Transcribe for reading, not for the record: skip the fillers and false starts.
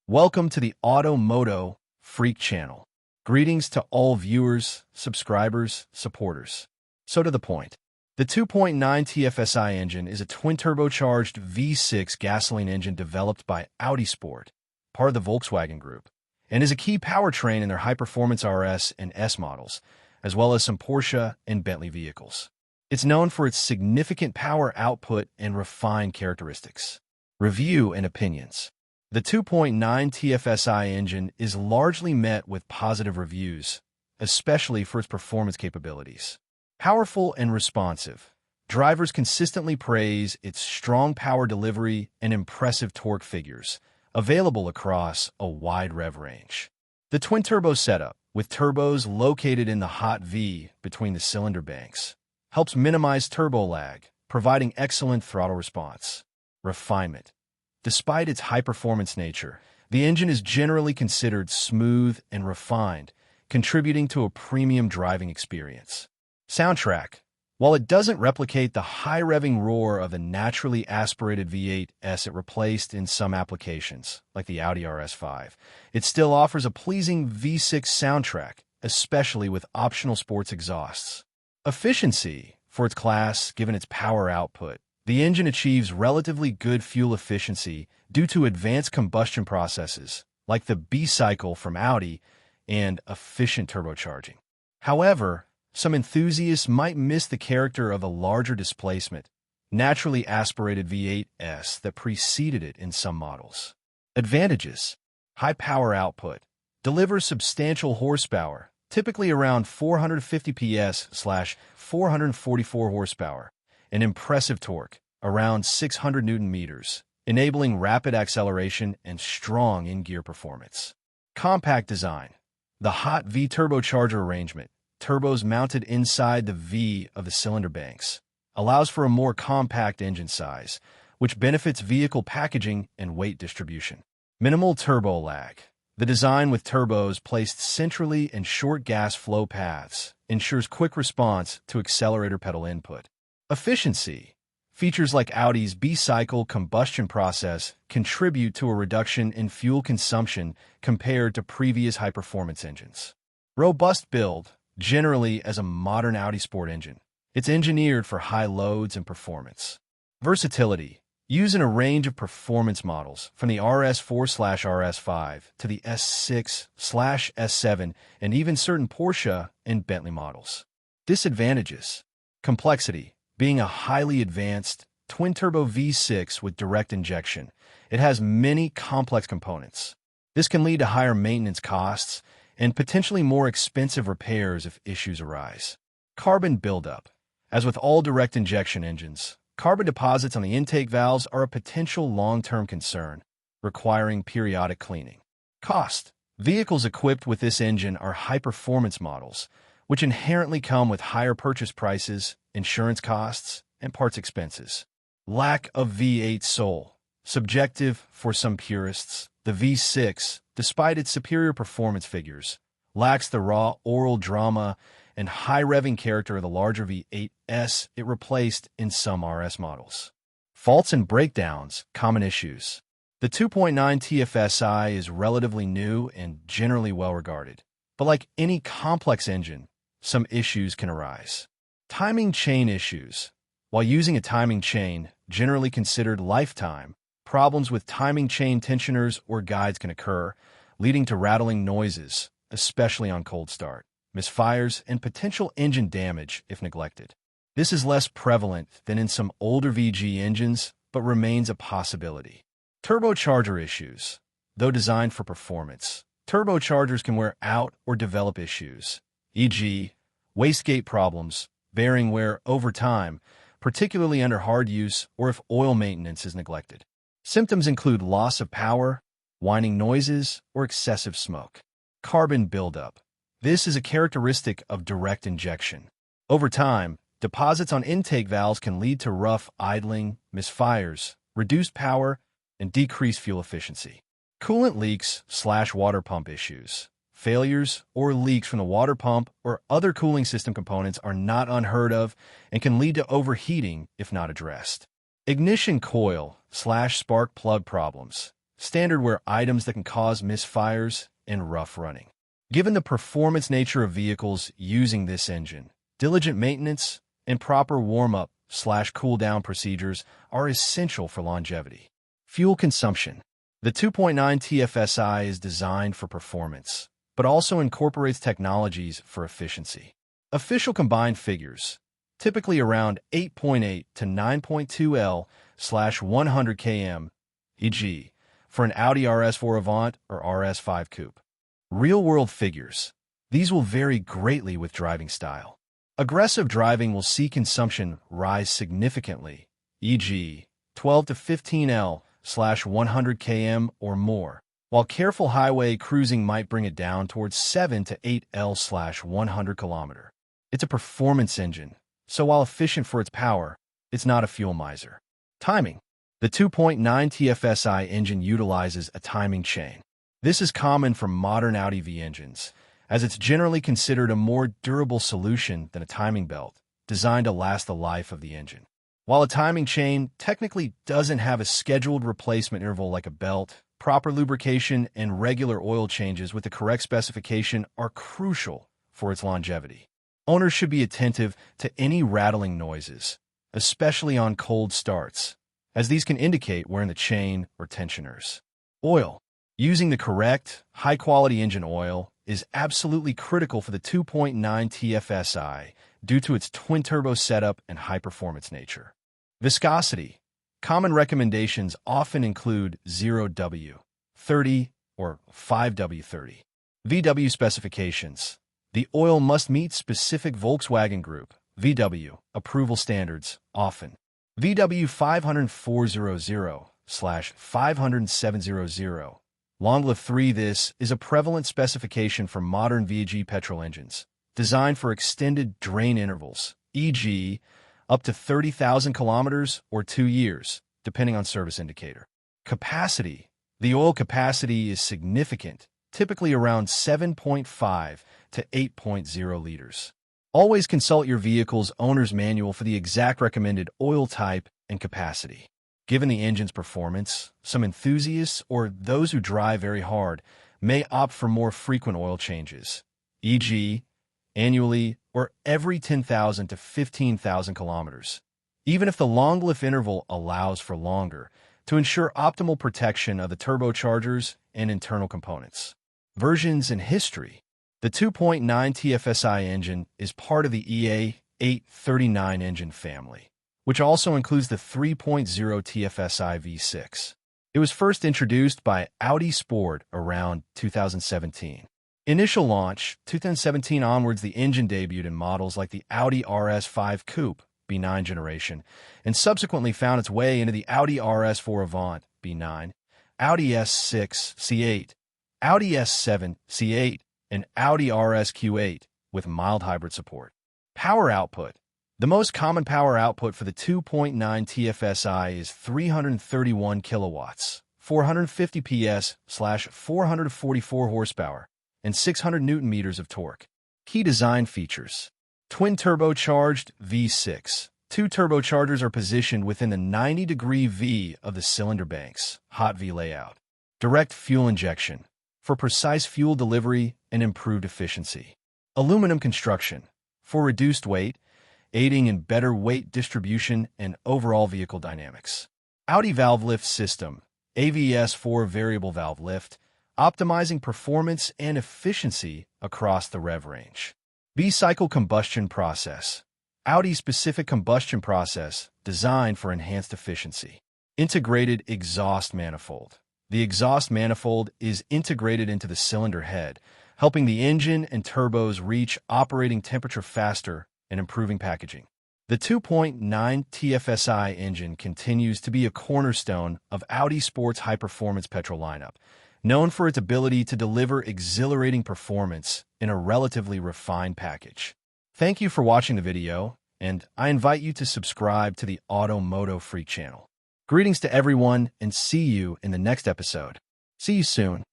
Welcome to the MOTO Freak channel. Greetings to all viewers, subscribers, supporters. So to the point. The 2.9 Tfsi engine is a twin-turbocharged V6 gasoline engine developed by Audi Sport, part of the Volkswagen Group, and is a key powertrain in their high-performance RS and S models, as well as some Porsche and Bentley vehicles. It's known for its significant power output and refined characteristics. Review and opinions. The 2.9 Tfsi engine is largely met with positive reviews, especially for its performance capabilities. Powerful and responsive. Drivers consistently praise its strong power delivery and impressive torque figures, available across a wide rev range. The twin-turbo setup, with turbos located in the hot V between the cylinder banks, helps minimize turbo lag, providing excellent throttle response. Refinement. Despite its high-performance nature, the engine is generally considered smooth and refined, contributing to a premium driving experience. Soundtrack. While it doesn't replicate the high-revving roar of a naturally aspirated V8s it replaced in some applications, like the Audi RS5, it still offers a pleasing V6 soundtrack, especially with optional sports exhausts. Efficiency. For its class, given its power output, the engine achieves relatively good fuel efficiency due to advanced combustion processes, like the B-cycle from Audi and efficient turbocharging. However, some enthusiasts might miss the character of a larger displacement, naturally aspirated V8s that preceded it in some models. Advantages. High power output. Delivers substantial horsepower, typically around 450 PS/444 horsepower, and impressive torque, around 600 Nm, enabling rapid acceleration and strong in-gear performance. Compact design. The hot V turbocharger arrangement, turbos mounted inside the V of the cylinder banks, allows for a more compact engine size, which benefits vehicle packaging and weight distribution. Minimal turbo lag. The design with turbos placed centrally and short gas flow paths ensures quick response to accelerator pedal input. Efficiency. Features like Audi's B-cycle combustion process contribute to a reduction in fuel consumption compared to previous high-performance engines. Robust build. Generally as a modern Audi Sport engine, it's engineered for high loads and performance. Versatility. Used in a range of performance models, from the RS4/RS5 to the S6/S7 and even certain Porsche and Bentley models. Disadvantages. Complexity. Being a highly advanced twin-turbo V6 with direct injection, it has many complex components. This can lead to higher maintenance costs and potentially more expensive repairs if issues arise. Carbon buildup. As with all direct injection engines, carbon deposits on the intake valves are a potential long-term concern, requiring periodic cleaning. Cost. Vehicles equipped with this engine are high-performance models, which inherently come with higher purchase prices, insurance costs, and parts expenses. Lack of V8 soul. Subjective for some purists, the V6, despite its superior performance figures, lacks the raw oral drama and high-revving character of the larger V8s it replaced in some RS models. Faults and breakdowns, common issues. The 2.9 Tfsi is relatively new and generally well-regarded, but like any complex engine, some issues can arise. Timing chain issues. While using a timing chain, generally considered lifetime, problems with timing chain tensioners or guides can occur, leading to rattling noises, especially on cold start, misfires, and potential engine damage if neglected. This is less prevalent than in some older VG engines, but remains a possibility. Turbocharger issues. Though designed for performance, turbochargers can wear out or develop issues, e.g., wastegate problems, bearing wear over time, particularly under hard use or if oil maintenance is neglected. Symptoms include loss of power, whining noises, or excessive smoke. Carbon buildup. This is a characteristic of direct injection. Over time, deposits on intake valves can lead to rough idling, misfires, reduced power, and decreased fuel efficiency. Coolant leaks/water pump issues. Failures or leaks from the water pump or other cooling system components are not unheard of and can lead to overheating if not addressed. Ignition coil/spark plug problems. standard wear items that can cause misfires and rough running. Given the performance nature of vehicles using this engine, diligent maintenance and proper warm-up/cool-down procedures are essential for longevity. Fuel consumption. The 2.9 Tfsi is designed for performance, but also incorporates technologies for efficiency. Official combined figures, typically around 8.8 to 9.2 L/100 km, e.g., for an Audi RS4 Avant or RS5 Coupe. Real-world figures. These will vary greatly with driving style. Aggressive driving will see consumption rise significantly, e.g., 12 to 15 L/100 km or more, while careful highway cruising might bring it down towards 7 to 8 L/100 km. It's a performance engine, so while efficient for its power, it's not a fuel miser. Timing. The 2.9 Tfsi engine utilizes a timing chain. This is common for modern Audi V engines, as it's generally considered a more durable solution than a timing belt, designed to last the life of the engine. While a timing chain technically doesn't have a scheduled replacement interval like a belt, proper lubrication and regular oil changes with the correct specification are crucial for its longevity. Owners should be attentive to any rattling noises, especially on cold starts, as these can indicate wear in the chain or tensioners. Oil. Using the correct, high-quality engine oil is absolutely critical for the 2.9 Tfsi due to its twin-turbo setup and high-performance nature. Viscosity. Common recommendations often include 0W30 or 5W30. VW specifications. The oil must meet specific Volkswagen Group (VW) approval standards, often. VW 50400/5700. Long-lived 3. This is a prevalent specification for modern VG petrol engines, designed for extended drain intervals, e.g., up to 30,000 kilometers or 2 years, depending on service indicator. Capacity. The oil capacity is significant, typically around 7.5 to 8.0 liters. Always consult your vehicle's owner's manual for the exact recommended oil type and capacity. Given the engine's performance, some enthusiasts or those who drive very hard may opt for more frequent oil changes, e.g., annually or every 10,000 to 15,000 kilometers, even if the long-life interval allows for longer, to ensure optimal protection of the turbochargers and internal components. Versions and history. The 2.9 Tfsi engine is part of the EA839 engine family, which also includes the 3.0 Tfsi V6. It was first introduced by Audi Sport around 2017. Initial launch, 2017 onwards, the engine debuted in models like the Audi RS5 Coupe B9 generation, and subsequently found its way into the Audi RS4 Avant B9, Audi S6 C8, Audi S7 C8, and Audi RS Q8 with mild hybrid support. Power output. The most common power output for the 2.9 Tfsi is 331 kilowatts, 450 PS/444 horsepower, and 600 newton meters of torque. Key design features. Twin turbocharged V6. Two turbochargers are positioned within the 90-degree V of the cylinder banks, hot V layout. Direct fuel injection, for precise fuel delivery and improved efficiency. Aluminum construction, for reduced weight, aiding in better weight distribution and overall vehicle dynamics. Audi valve lift system, AVS4 variable valve lift, optimizing performance and efficiency across the rev range. B-cycle combustion process, Audi-specific combustion process designed for enhanced efficiency. Integrated exhaust manifold. The exhaust manifold is integrated into the cylinder head, helping the engine and turbos reach operating temperature faster and improving packaging. The 2.9 Tfsi engine continues to be a cornerstone of Audi Sport's high-performance petrol lineup, known for its ability to deliver exhilarating performance in a relatively refined package. Thank you for watching the video, and I invite you to subscribe to the MOTO Freak channel. Greetings to everyone, and see you in the next episode. See you soon.